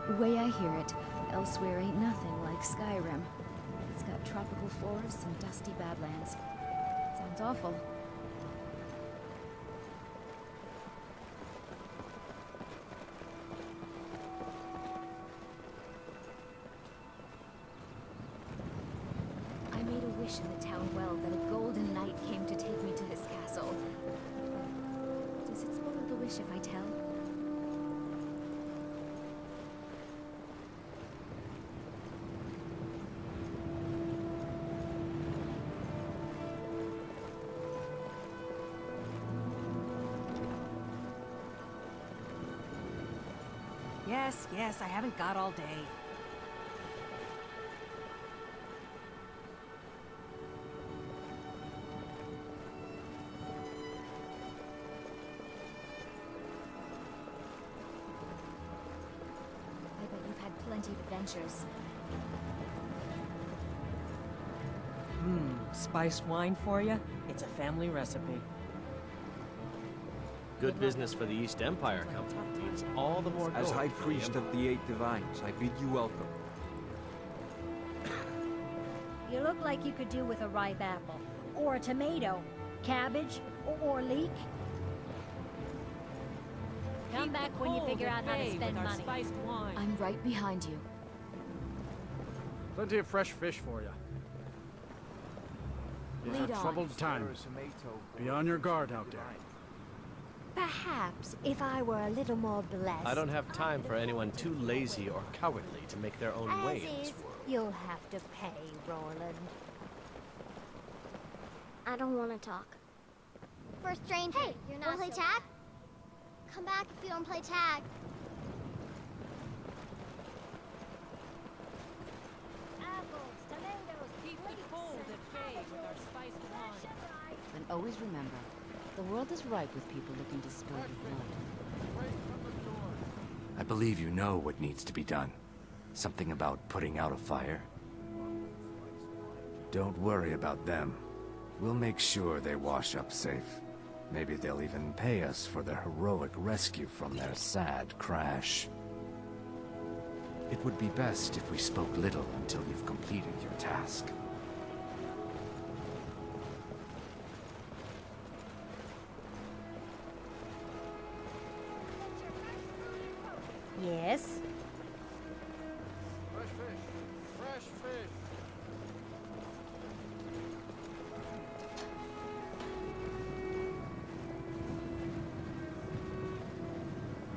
The way I hear it, elsewhere ain't nothing like Skyrrim. It's got tropical forests and dusty badlands. Sounds awful. I made a wish in the town well that a golden knight came to take me to his castle. Does it spoil the wish if I tell? Yes, I haven't got all day. I bet you've had plenty of adventures. Spiced wine for you? It's a family recipe. Good business for the East Empire Company. It's all the more gold. As High Priest of the Eight Divines, I bid you welcome. You look like you could do with a ripe apple. Or a tomato. Cabbage. Or leek. Come back when you figure out how to spend money. Spiced wine. I'm right behind you. Plenty of fresh fish for you. These Lead are on. troubled times. Be on your guard out there. Perhaps if I were a little more blessed. I don't have time for anyone too lazy or cowardly to make their own way in this As is, world. you'll have to pay, Roland. I don't want to talk. For a stranger, hey, you're not play tag? Come back if you don't play tag. Apples, tomatoes, Keep it cold at bay with our spiced wine. And always remember, the world is ripe with people looking to spill your blood. I believe you know what needs to be done. Something about putting out a fire. Don't worry about them. We'll make sure they wash up safe. Maybe they'll even pay us for their heroic rescue from their sad crash. It would be best if we spoke little until you've completed your task. Yes? Fresh fish. Fresh fish.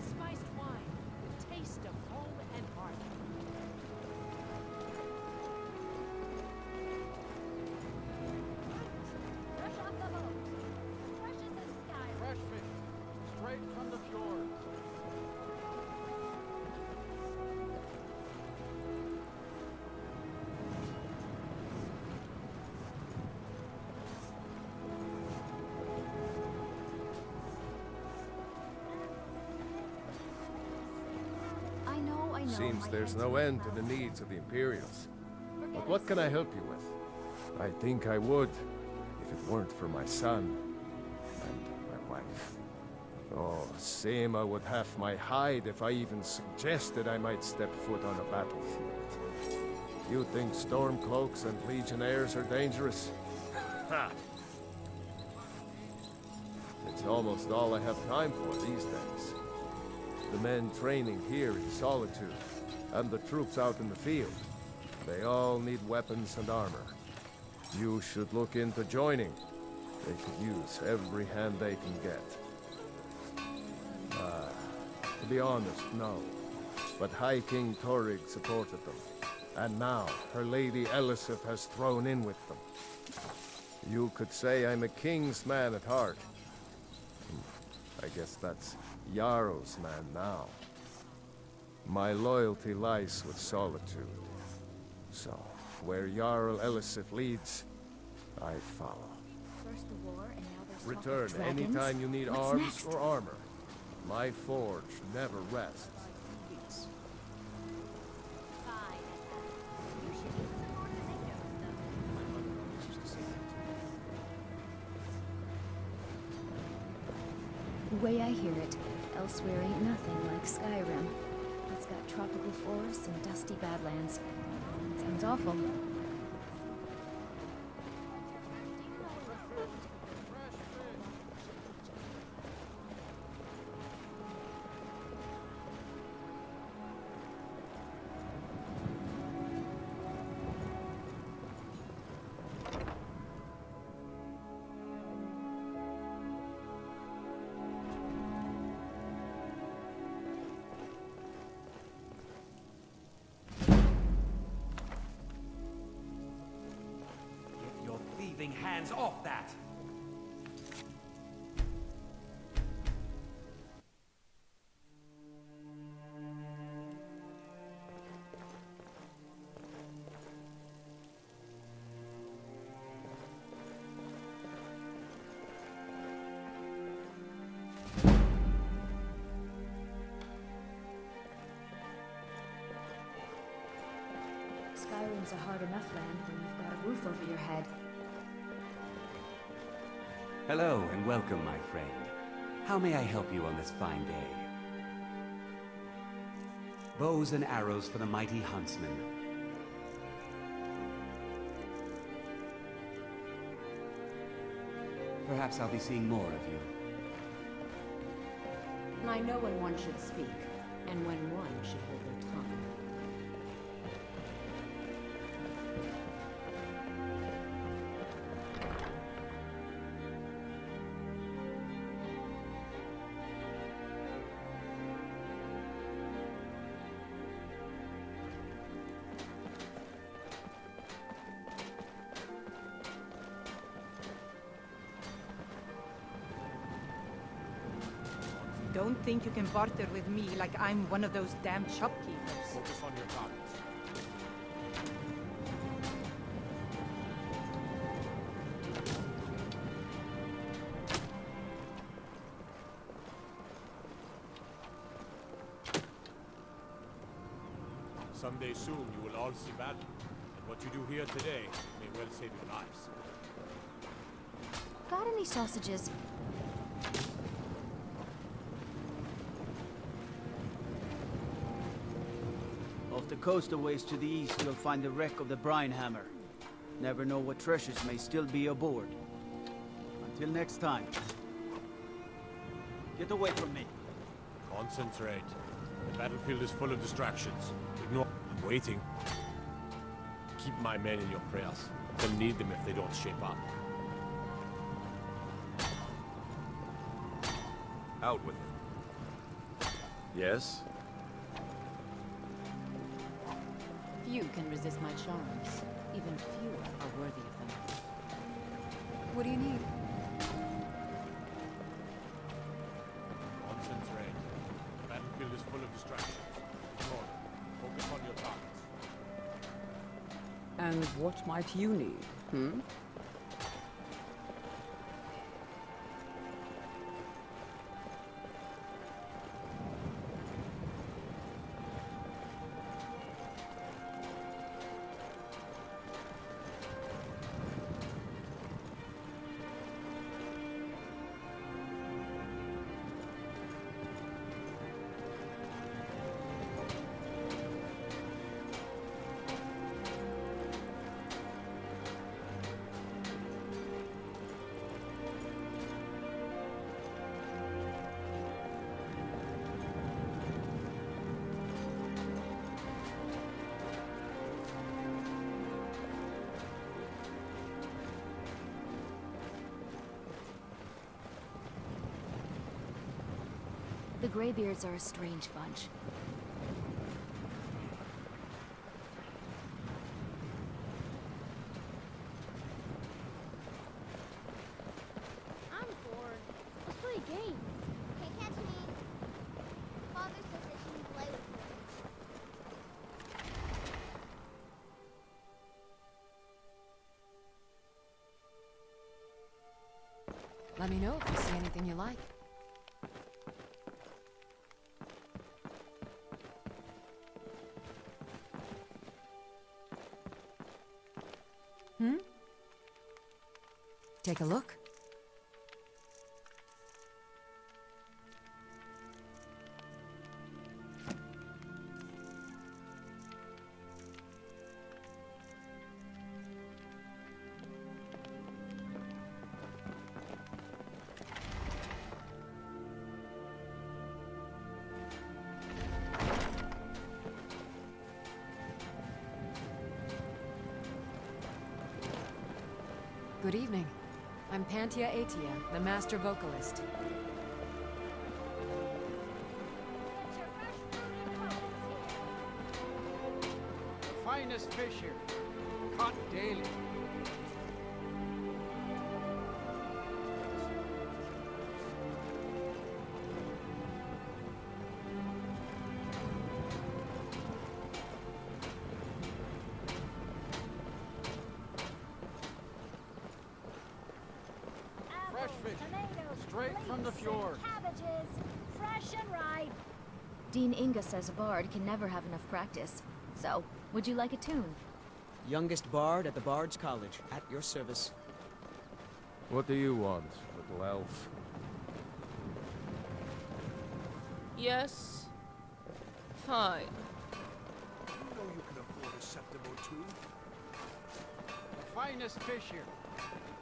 Spiced wine with taste of home and heart. Fresh off the boat. Fresh as a sky. Fresh fish. Straight from the fjord. I know. Seems my there's head's no in end to the clouds. needs of the Imperials. Forget But it, what can I Sid. help you with? I think I would, if it weren't for my son and my wife. Oh, Seema would have my hide if I even suggested I might step foot on a battlefield. You think Stormcloaks and Legionnaires are dangerous? Ha! It's almost all I have time for these days. The men training here in Solitude, and the troops out in the field, they all need weapons and armor. You should look into joining. They could use every hand they can get. To be honest, no. But High King Torrig supported them. And now, her Lady Elisif has thrown in with them. You could say I'm a king's man at heart. I guess that's Jarl's man now. My loyalty lies with Solitude. So, where Jarl Elisif leads, I follow. First the war, and now there's talk of Return dragons? anytime you need What's arms next? or armor. My forge never rests. The way I hear it, elsewhere ain't nothing like Skyrim. It's got tropical forests and dusty badlands. Sounds awful. Hands off that! Skyrim's a hard enough land when you've got a roof over your head. Hello and welcome, my friend. How may I help you on this fine day? Bows and arrows for the mighty huntsman. Perhaps I'll be seeing more of you. I know when one should speak, and when one should hold their tongue. Don't think you can barter with me like I'm one of those damn shopkeepers. Focus on your targets. Someday soon you will all see battle, and what you do here today may well save your lives. Got any sausages? Off the coast a ways to the east, you'll find the wreck of the Brine Hammer. Never know what treasures may still be aboard. Until next time. Get away from me. Concentrate. The battlefield is full of distractions. Ignore. I'm waiting. Keep my men in your prayers. They'll need them if they don't shape up. Out with it. Yes? Few can resist my charms. Even fewer are worthy of them. What do you need? Concentrate. The battlefield is full of distractions. Ignore them. Focus on your targets. And what might you need, hmm? The Greybeards are a strange bunch. I'm bored. Let's play a game. Can't catch me. Father says I shouldn't play with him. Let me know if you see anything you like. Take a look. Good evening. I'm Pantia Atia, the master vocalist. The finest fish here. Caught daily. Fresh fish. Tomatoes, Straight from the leeks, fjord. and cabbages, fresh and ripe. Dean Inga says a bard can never have enough practice. So, would you like a tune? Youngest bard at the Bard's College, at your service. What do you want, little elf? Yes. Fine. You know you can afford a acceptable tune. The finest fish here.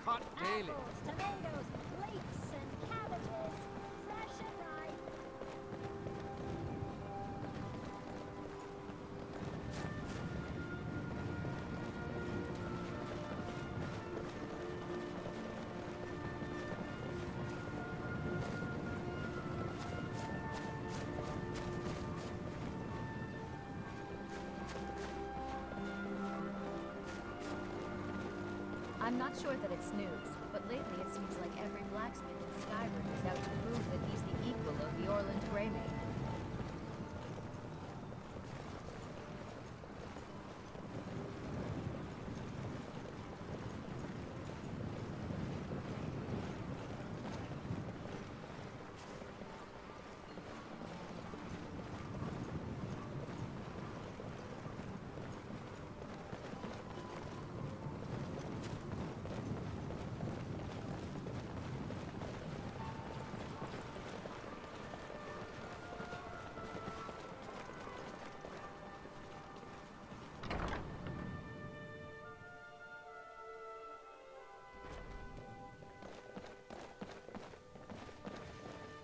Caught daily. Apples, tomatoes, leeks, and cabbages, fresh and ripe. I'm not sure that it's news, but lately it seems like every blacksmith in Skyrim is out to prove that he's the equal of the Orland Greymane.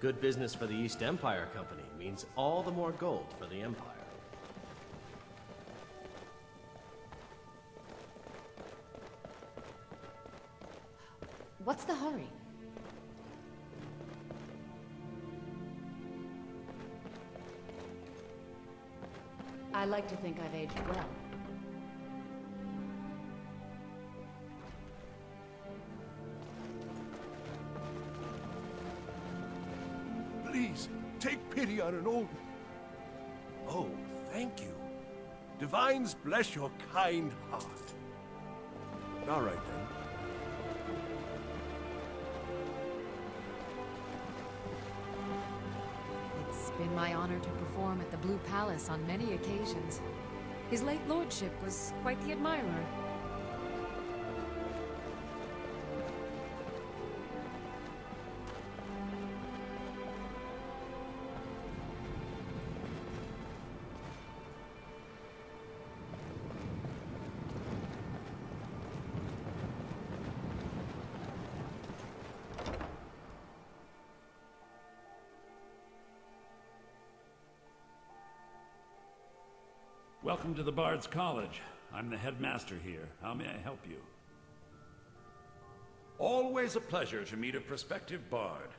Good business for the East Empire Company means all the more gold for the Empire. What's the hurry? I like to think I've aged well. Please, take pity on an old... Oh, thank you. Divines bless your kind heart. All right, then. It's been my honor to perform at the Blue Palace on many occasions. His late lordship was quite the admirer. Welcome to the Bard's College. I'm the headmaster here. How may I help you? Always a pleasure to meet a prospective bard.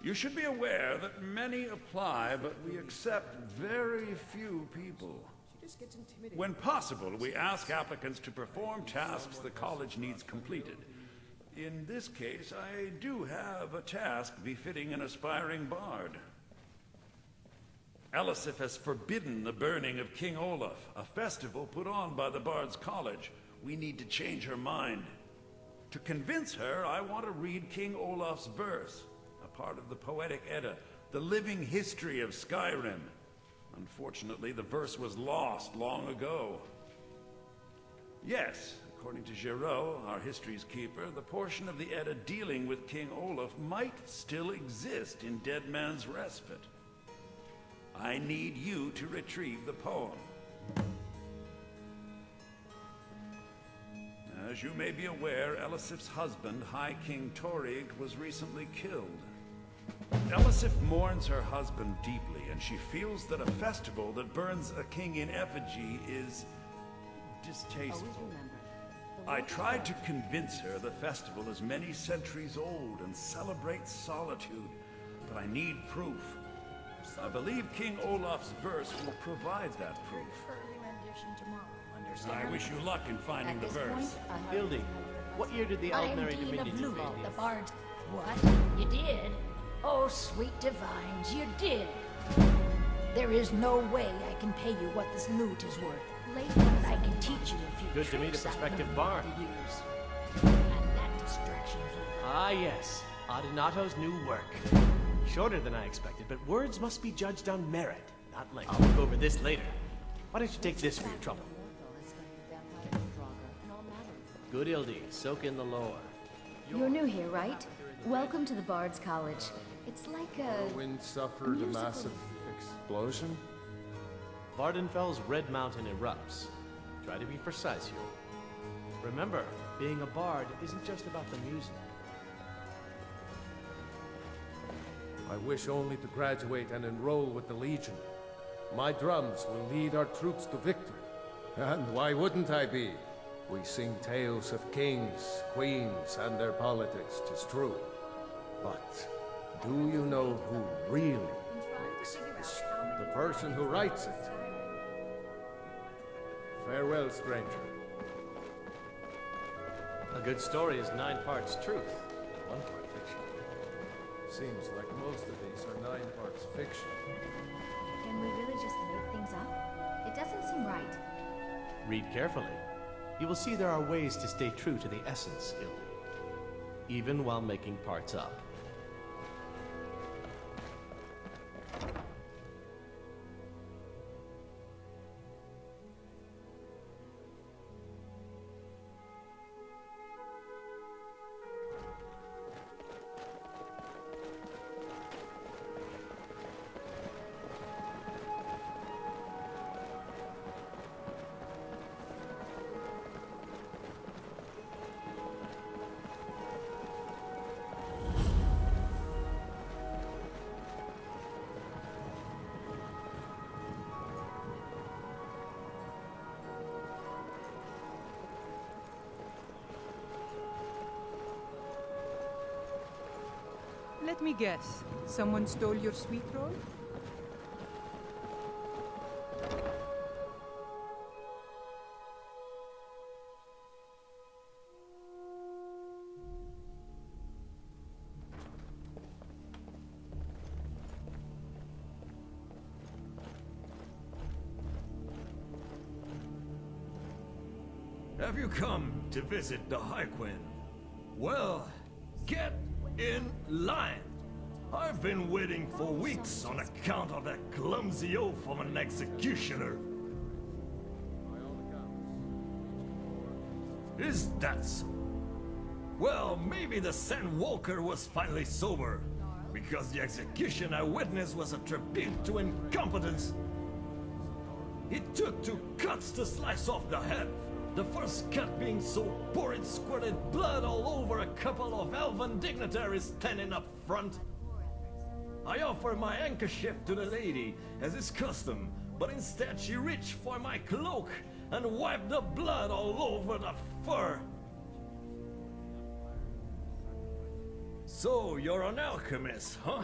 You should be aware that many apply, but we accept very few people. When possible, we ask applicants to perform tasks the college needs completed. In this case, I do have a task befitting an aspiring bard. Elisif has forbidden the burning of King Olaf, a festival put on by the Bard's College. We need to change her mind. To convince her, I want to read King Olaf's verse, a part of the Poetic Edda, the living history of Skyrrim. Unfortunately, the verse was lost long ago. Yes, according to Giraud, our history's keeper, the portion of the Edda dealing with King Olaf might still exist in Dead Man's Respite. I need you to retrieve the poem. As you may be aware, Elisif's husband, High King Torig, was recently killed. Elisif mourns her husband deeply, and she feels that a festival that burns a king in effigy is distasteful. Always remember, the I tried to convince her the festival is many centuries old and celebrates solitude, but I need proof. I believe King Olaf's verse will provide that proof. I wish you luck in finding the verse. Hildy, what year did the I am Eldmary Dean of Dominion invade Lugal, the the Earth? Bard's... What? You did? Oh, sweet divines, you did. There is no way I can pay you what this loot is worth. But I can teach you a few Good to meet a tricks I've prospective learned bard. over the years. And that distraction's over. Ah, yes. Adonato's new work. Shorter than I expected, but words must be judged on merit, not length. I'll look over this later. Why don't you take this for your trouble? Good Hildy, soak in the lore. You're new here, right? Welcome to the Bard's College. It's like a... The wind suffered a musical- massive explosion? Vardenfell's Red Mountain erupts. Try to be precise here. Remember, being a bard isn't just about the music. I wish only to graduate and enroll with the Legion. My drums will lead our troops to victory. And why wouldn't I be? We sing tales of kings, queens, and their politics, 'tis true. But do you know who really makes history? The person who writes it. Farewell, stranger. A good story is 9 parts truth, 1 part fiction. Seems like most of these are 9 parts fiction. Can we really just make things up? It doesn't seem right. Read carefully. You will see there are ways to stay true to the essence, Hildy. Even while making parts up. Let me guess. Someone stole your sweet roll? Have you come to visit the High Queen? Well, get in line. I've been waiting for weeks on account of that clumsy oaf of an executioner. Is that so? Well, maybe the Sand Walker was finally sober, because the execution I witnessed was a tribute to incompetence. It took 2 cuts to slice off the head. The first cut being so poor it squirted blood all over a couple of elven dignitaries standing up front. I offered my handkerchief to the lady, as is custom, but instead she reached for my cloak and wiped the blood all over the fur. So, you're an alchemist, huh?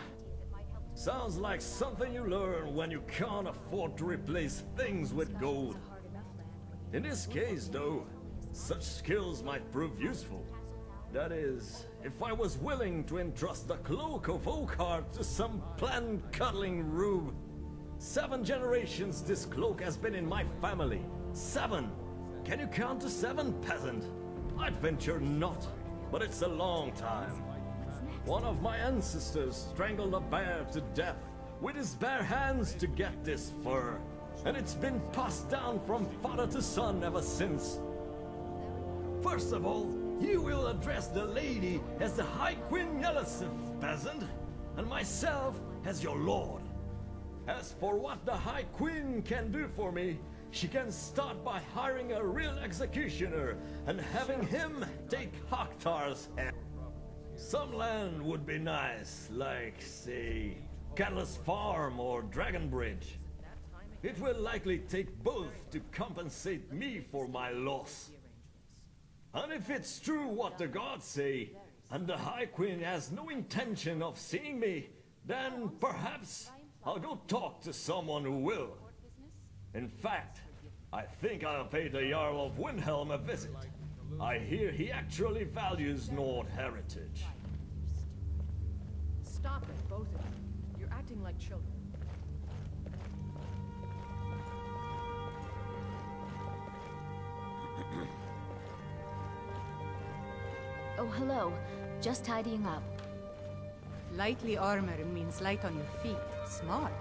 Sounds like something you learn when you can't afford to replace things with gold. In this case, though, such skills might prove useful. That is, if I was willing to entrust the cloak of Oakheart to some plant-cuddling rube. 7 generations this cloak has been in my family. 7! Can you count to 7, peasant? I'd venture not, but it's a long time. One of my ancestors strangled a bear to death with his bare hands to get this fur. And it's been passed down from father to son ever since. First of all, you will address the lady as the High Queen Yellisif, peasant, and myself as your lord. As for what the High Queen can do for me, she can start by hiring a real executioner and having him take Haktar's head. Some land would be nice, like, say, Catalyst Farm or Dragonbridge. It will likely take both to compensate me for my loss. And if it's true what the gods say, and the High Queen has no intention of seeing me, then perhaps I'll go talk to someone who will. In fact, I think I'll pay the Jarl of Windhelm a visit. I hear he actually values Nord heritage. Stop it, both of you. You're acting like children. Oh, hello. Just tidying up. Lightly armored means light on your feet. Smart.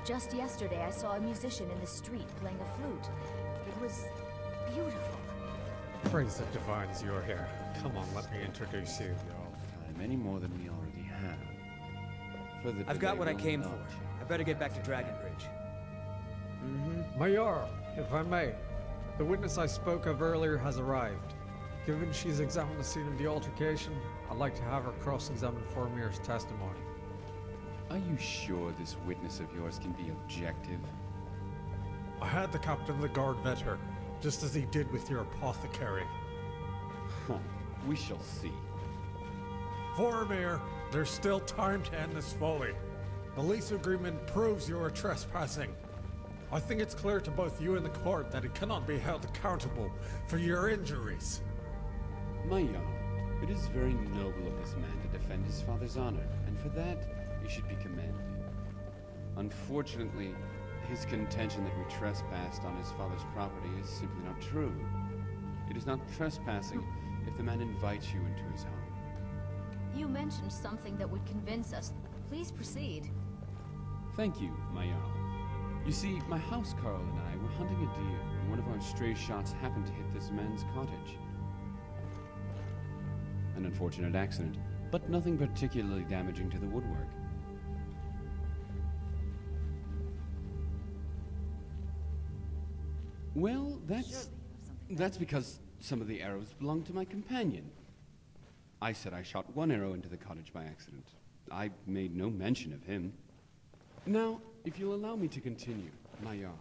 Just yesterday, I saw a musician in the street playing a flute. It was beautiful. Praise the divines you're here. Come on, let me introduce you. Any more than we already have. Further I've got what I delay came will for. not. I better get back to Dragonbridge. Mayor, if I may, the witness I spoke of earlier has arrived. Given she's examined the scene of the altercation, I'd like to have her cross-examine Formir's testimony. Are you sure this witness of yours can be objective? I had the captain of the guard vet her, just as he did with your apothecary. Huh. We shall see. Formir, there's still time to end this folly. The lease agreement proves you are trespassing. I think it's clear to both you and the court that it cannot be held accountable for your injuries. My Jarl, it is very noble of this man to defend his father's honor, and for that, he should be commended. Unfortunately, his contention that we trespassed on his father's property is simply not true. It is not trespassing if the man invites you into his home. You mentioned something that would convince us. Please proceed. Thank you, my Jarl. You see, my housecarl and I were hunting a deer, and one of our stray shots happened to hit this man's cottage. An unfortunate accident, but nothing particularly damaging to the woodwork. Well, that's because some of the arrows belonged to my companion. I said I shot one arrow into the cottage by accident. I made no mention of him. Now, if you'll allow me to continue, my Jarl.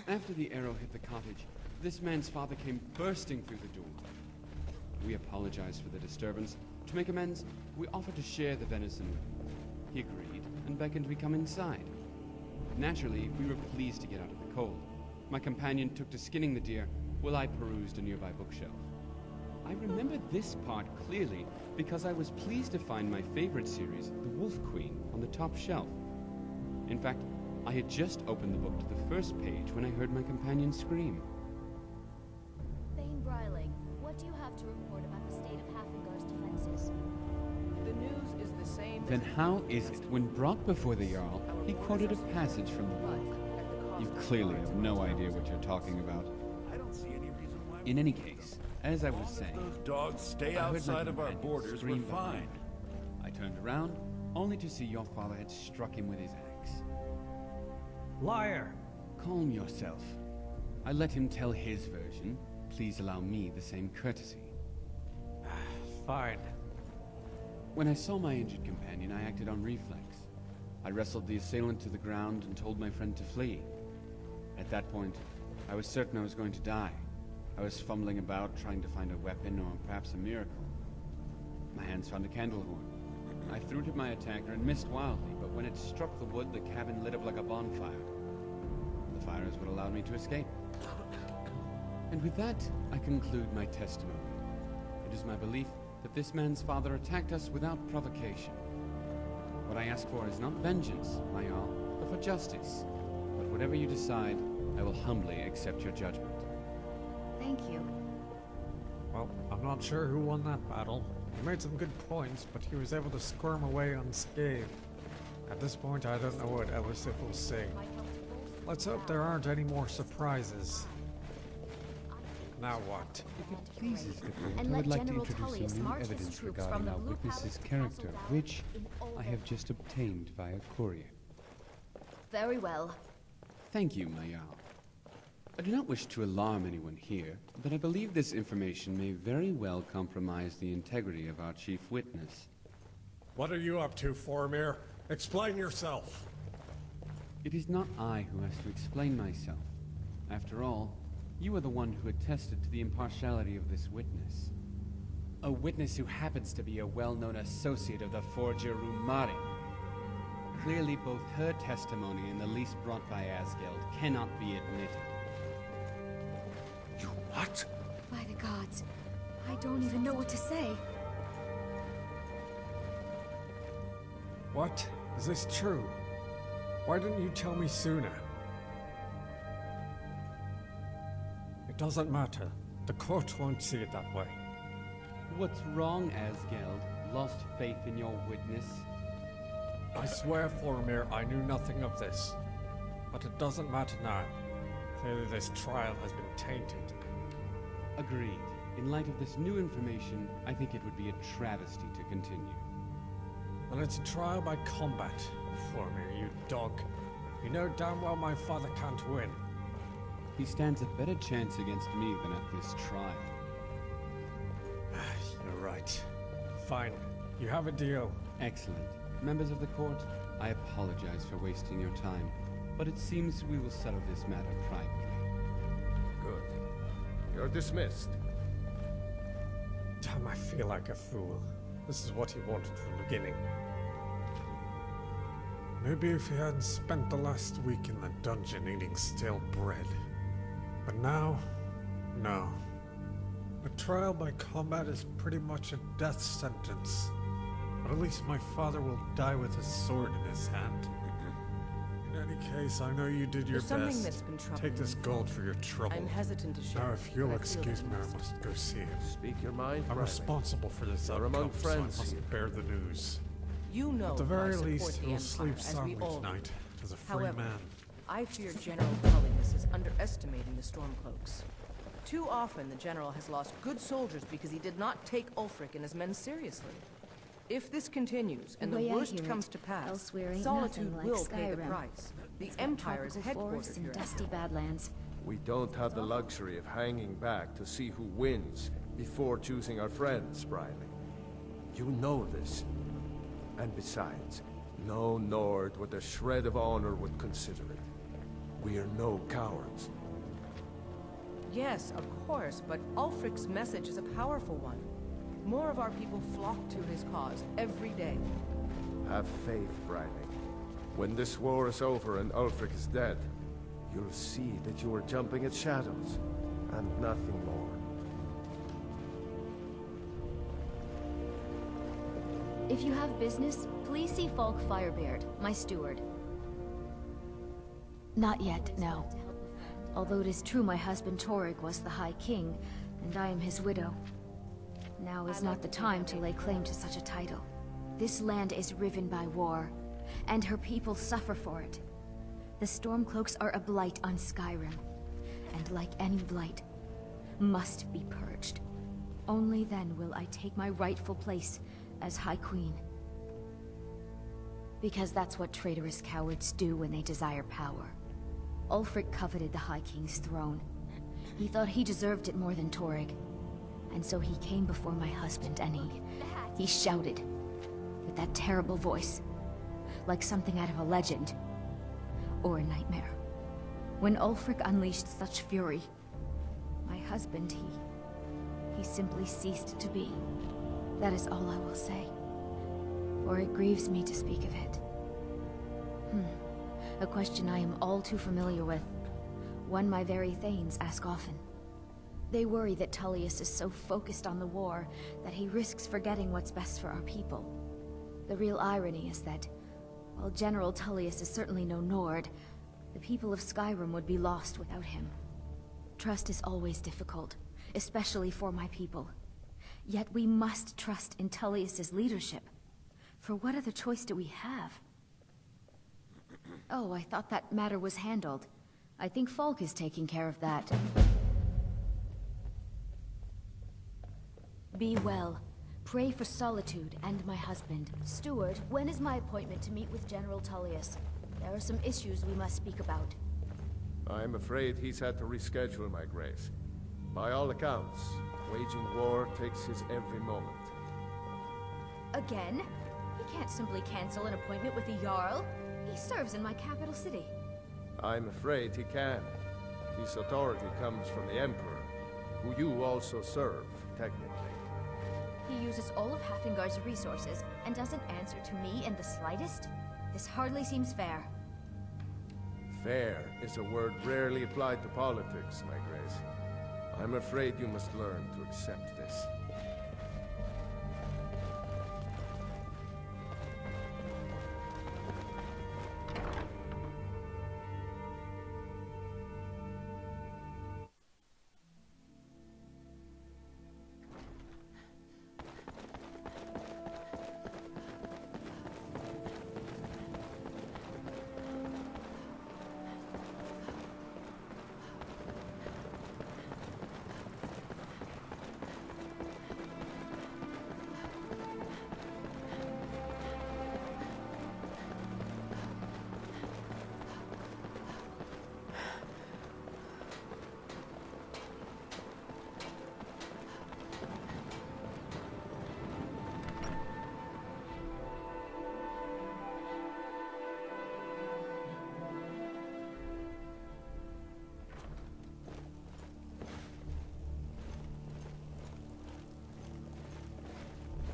After the arrow hit the cottage, this man's father came bursting through the door. We apologized for the disturbance. To make amends, we offered to share the venison with him. He agreed and beckoned we come inside. Naturally, we were pleased to get out of the cold. My companion took to skinning the deer, while I perused a nearby bookshelf. I remember this part clearly because I was pleased to find my favorite series, The Wolf Queen, on the top shelf. In fact, I had just opened the book to the first page when I heard my companion scream. Thane Bryling, what do you have to report about the state of Hafingar's defenses? The news is the same. Then how is it, when brought before the Jarl, he quoted a passage from the book? You clearly have no idea what you're talking about. I don't see any reason why. In any case, as I was saying, Those dogs stay I heard my outside of our companion borders, we're scream behind fine. me. I turned around, only to see your father had struck him with his axe. Liar! Calm yourself. I let him tell his version. Please allow me the same courtesy. Fine. When I saw my injured companion, I acted on reflex. I wrestled the assailant to the ground and told my friend to flee. At that point, I was certain I was going to die. I was fumbling about, trying to find a weapon or perhaps a miracle. My hands found a candle horn. I threw it at my attacker and missed wildly, but when it struck the wood, the cabin lit up like a bonfire. The fire is what allowed me to escape. And with that, I conclude my testimony. It is my belief that this man's father attacked us without provocation. What I ask for is not vengeance, my Jarl, but for justice. But whatever you decide, I will humbly accept your judgment. Thank you. Well, I'm not sure who won that battle. He made some good points, but he was able to squirm away unscathed. At this point, I don't know what Elisif will say. Let's hope there aren't any more surprises. Now what? If it pleases the court, And I would let like to General introduce Tullius some new march his evidence troops regarding from the our Blue witness's Palace to character, Castle Valley which in all I have just obtained via courier. Very well. Thank you, my Jarl. I do not wish to alarm anyone here, but I believe this information may very well compromise the integrity of our chief witness. What are you up to, Formir? Explain yourself. It is not I who has to explain myself. After all, You are the one who attested to the impartiality of this witness. A witness who happens to be a well-known associate of the forger Rumari. Clearly both her testimony and the lease brought by Asgeld cannot be admitted. You what? By the gods, I don't even know what to say. What? Is this true? Why didn't you tell me sooner? It doesn't matter. The court won't see it that way. What's wrong, Asgeld? Lost faith in your witness? I swear, Formir, I knew nothing of this. But it doesn't matter now. Clearly this trial has been tainted. Agreed. In light of this new information, I think it would be a travesty to continue. Well, it's a trial by combat, Formir, you dog. You know damn well my father can't win. He stands a better chance against me than at this trial. You're right. Fine. You have a deal. Excellent. Members of the court, I apologize for wasting your time, but it seems we will settle this matter privately. Good. You're dismissed. Damn, I feel like a fool. This is what he wanted from the beginning. Maybe if he hadn't spent the last week in the dungeon eating stale bread. But now, no. A trial by combat is pretty much a death sentence. But at least my father will die with a sword in his hand. In any case, I know you did your There's something best. that's been troubling Take this me. gold for your trouble. I'm hesitant to share. Now, if you'll excuse me, I must go see him. Speak your mind, I'm Riley. responsible for this You're outcome, among so I friends must here. bear the news. You know At the I very support least, the he will Empire, sleep as we soundly all do. tonight, as a free However, man. I fear General Tullius is underestimating the Stormcloaks. Too often, the General has lost good soldiers because he did not take Ulfric and his men seriously. If this continues, and the way I worst hear comes it, to pass, elsewhere ain't Solitude nothing like will pay the Skyrim. price. The It's got Empire's tropical forests headquarters and here. dusty badlands. We don't have the luxury of hanging back to see who wins before choosing our friends, Briley. You know this. And besides, no Nord with a shred of honor would consider it. We are no cowards. Yes, of course, but Ulfric's message is a powerful one. More of our people flock to his cause every day. Have faith, Briley. When this war is over and Ulfric is dead, you'll see that you are jumping at shadows, and nothing more. If you have business, please see Falk Firebeard, my steward. Not yet, no. Although it is true my husband Torrig was the High King, and I am his widow. Now is not the time to lay claim to such a title. This land is riven by war, and her people suffer for it. The Stormcloaks are a blight on Skyrrim, and like any blight, must be purged. Only then will I take my rightful place as High Queen. Because that's what traitorous cowards do when they desire power. Ulfric coveted the High King's throne. He thought he deserved it more than Torrig. And so he came before my husband and he shouted with that terrible voice, like something out of a legend or a nightmare. When Ulfric unleashed such fury, my husband, he simply ceased to be. That is all I will say, for it grieves me to speak of it. A question I am all too familiar with, one my very thanes ask often. They worry that Tullius is so focused on the war that he risks forgetting what's best for our people. The real irony is that, while General Tullius is certainly no Nord, the people of Skyrim would be lost without him. Trust is always difficult, especially for my people. Yet we must trust in Tullius's leadership. For what other choice do we have? Oh, I thought that matter was handled. I think Falk is taking care of that. Be well. Pray for Solitude and my husband. Steward, when is my appointment to meet with General Tullius? There are some issues we must speak about. I'm afraid he's had to reschedule, my grace. By all accounts, waging war takes his every moment. Again? He can't simply cancel an appointment with the Jarl. He serves in my capital city. I'm afraid he can. This authority comes from the Emperor, who you also serve, technically. He uses all of Hafengar's resources and doesn't answer to me in the slightest? This hardly seems fair. Fair is a word rarely applied to politics, my grace. I'm afraid you must learn to accept this.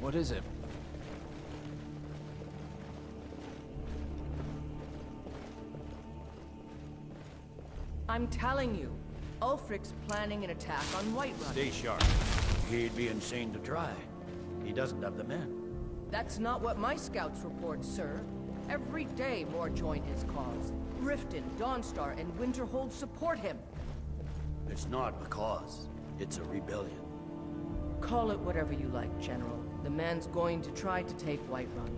What is it? I'm telling you, Ulfric's planning an attack on Whiterun. Stay sharp. He'd be insane to try. He doesn't have the men. That's not what my scouts report, sir. Every day more join his cause. Riften, Dawnstar, and Winterhold support him. It's not a cause. It's a rebellion. Call it whatever you like, General. The man's going to try to take Whiterun.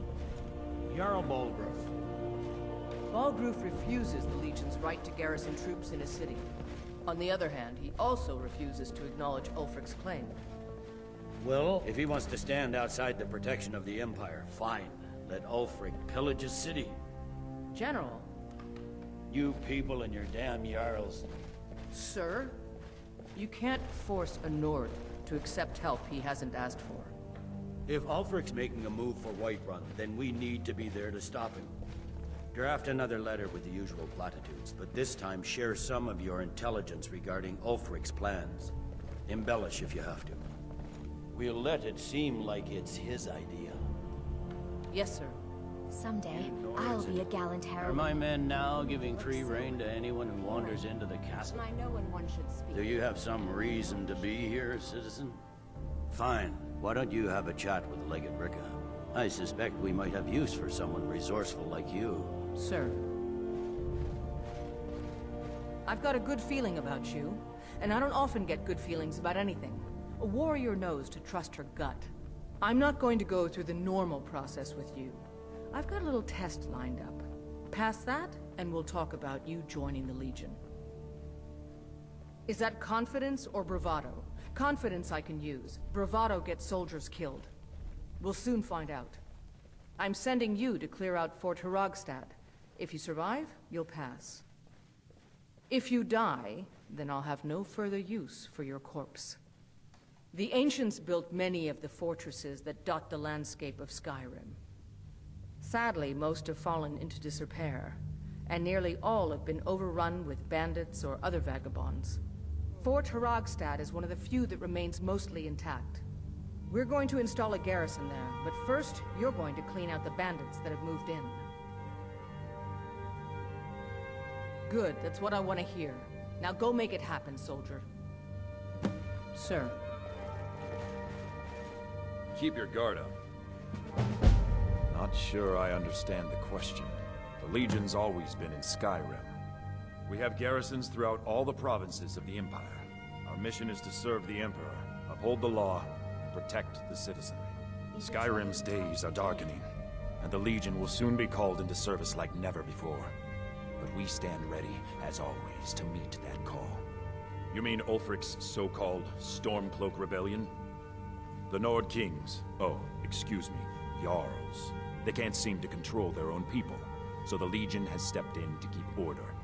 Jarl Balgruuf. Balgruuf refuses the Legion's right to garrison troops in his city. On the other hand, he also refuses to acknowledge Ulfric's claim. Well, if he wants to stand outside the protection of the Empire, fine. Let Ulfric pillage his city. General. You people and your damn Jarls. Sir, you can't force a Nord to accept help he hasn't asked for. If Ulfric's making a move for Whiterun, then we need to be there to stop him. Draft another letter with the usual platitudes, but this time share some of your intelligence regarding Ulfric's plans. Embellish if you have to. We'll let it seem like it's his idea. Yes, sir. Someday, I'll be a gallant Are herald. my men now giving free rein to anyone who wanders into the castle? I know when one should speak. Do you have some reason to be here, citizen? Fine. Why don't you have a chat with Legate Ricka? I suspect we might have use for someone resourceful like you. Sir. I've got a good feeling about you, and I don't often get good feelings about anything. A warrior knows to trust her gut. I'm not going to go through the normal process with you. I've got a little test lined up. Pass that, and we'll talk about you joining the Legion. Is that confidence or bravado? Confidence I can use. Bravado gets soldiers killed. We'll soon find out. I'm sending you to clear out Fort Hrogstad. If you survive, you'll pass. If you die, then I'll have no further use for your corpse. The ancients built many of the fortresses that dot the landscape of Skyrrim. Sadly, most have fallen into disrepair, and nearly all have been overrun with bandits or other vagabonds. Fort Hrogstad is one of the few that remains mostly intact. We're going to install a garrison there, but first, you're going to clean out the bandits that have moved in. Good, that's what I want to hear. Now go make it happen, soldier. Sir. Keep your guard up. Not sure I understand the question. The Legion's always been in Skyrrim. We have garrisons throughout all the provinces of the Empire. Our mission is to serve the Emperor, uphold the law, and protect the citizenry. Skyrim's days are darkening, and the Legion will soon be called into service like never before. But we stand ready, as always, to meet that call. You mean Ulfric's so-called Stormcloak Rebellion? The Nord Kings, excuse me, Jarls. They can't seem to control their own people, so the Legion has stepped in to keep order.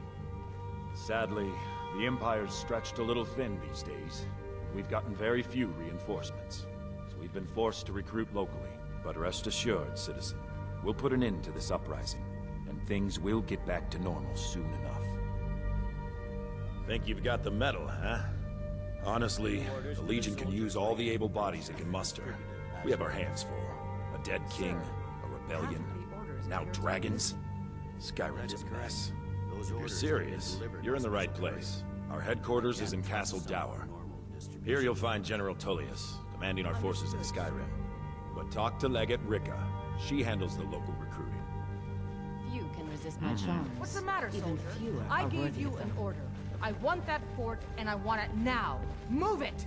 Sadly, the Empire's stretched a little thin these days. We've gotten very few reinforcements, so we've been forced to recruit locally. But rest assured, citizen, we'll put an end to this uprising, and things will get back to normal soon enough. Think you've got the mettle, huh? Honestly, the Legion can use all the able bodies it can muster. We have our hands full. A dead king, a rebellion, now dragons. Skyrim's a mess. If you're serious, you're in the right place. Our headquarters is in Castle Dower. Here you'll find General Tullius, commanding our forces in Skyrim. But talk to Legate Rika. She handles the local recruiting. Few can resist my charms. What's the matter, Even soldier? fewer I are gave worthy you of an them. order. I want that fort, and I want it now. Move it!